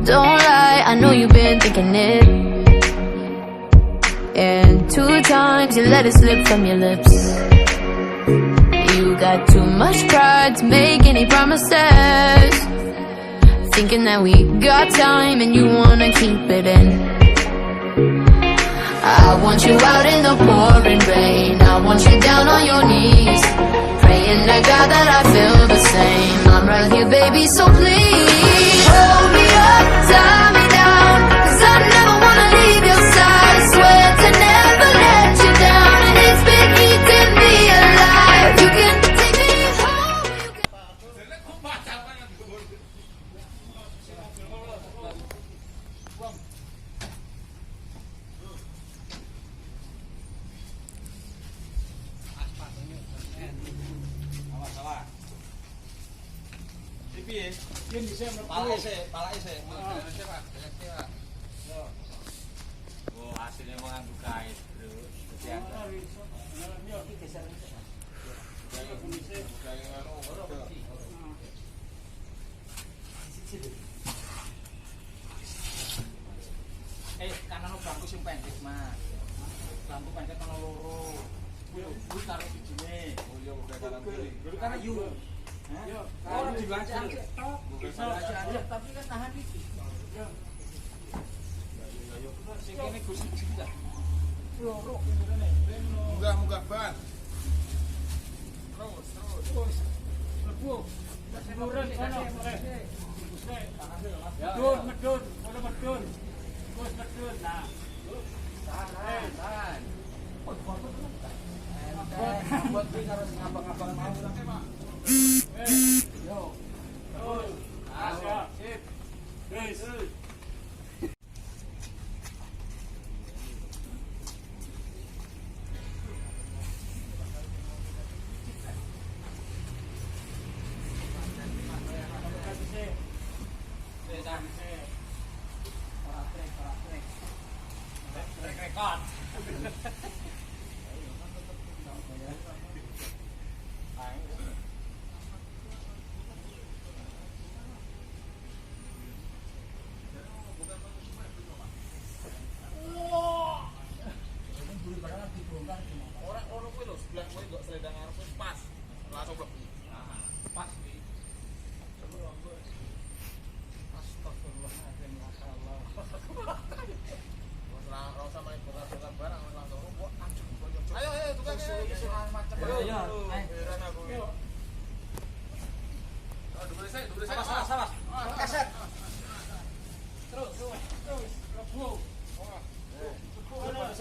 Don't lie, I know you've been thinking it. And 2 times you let it slip from your lips. You got too much pride to make any promises, thinking that we got time and you wanna keep it in. I want you out in the pouring rain, I want you down on your knees, praying to God that I feel the same. I'm right here, baby, so please hold me up, tie me down, 'cause I never wanna leave your side. I swear to never let you down, and it's been eating me alive. You can take me home, you can... Oh, hasilnya mengandung kait kanan bangku sing pendek mas, bangku pendek ana loro. Kuwi taruh dijine. Oh iya bukan kanan kiri. Dulu kan ayu. Yo, ora dibaca tok. Bukan tapi kan tahan iki. Yo. Sing kene Gus juga. Loro ngene. Munggah ban. Terus. Lebu. Turun kono. Medun, ono medun. Gus medun. Nah. Tahan. Buat kuwi karo ngabang-ngabang mau nang Pak. Yo. Terus. Sip. Guys. Rekod. Orang kuwi lho sebelah kuwi kok selendang arep pas. Langsung mlebu. Pas iki. Astagfirullahaladzim, masyaallah. Ora usah main bongkar-bongkar barang langsung kok anjuk. Ayo tukang macam. Ayo. Heran aku. Dure saya. Salah. Kaset. Terus. Lebu. Terus.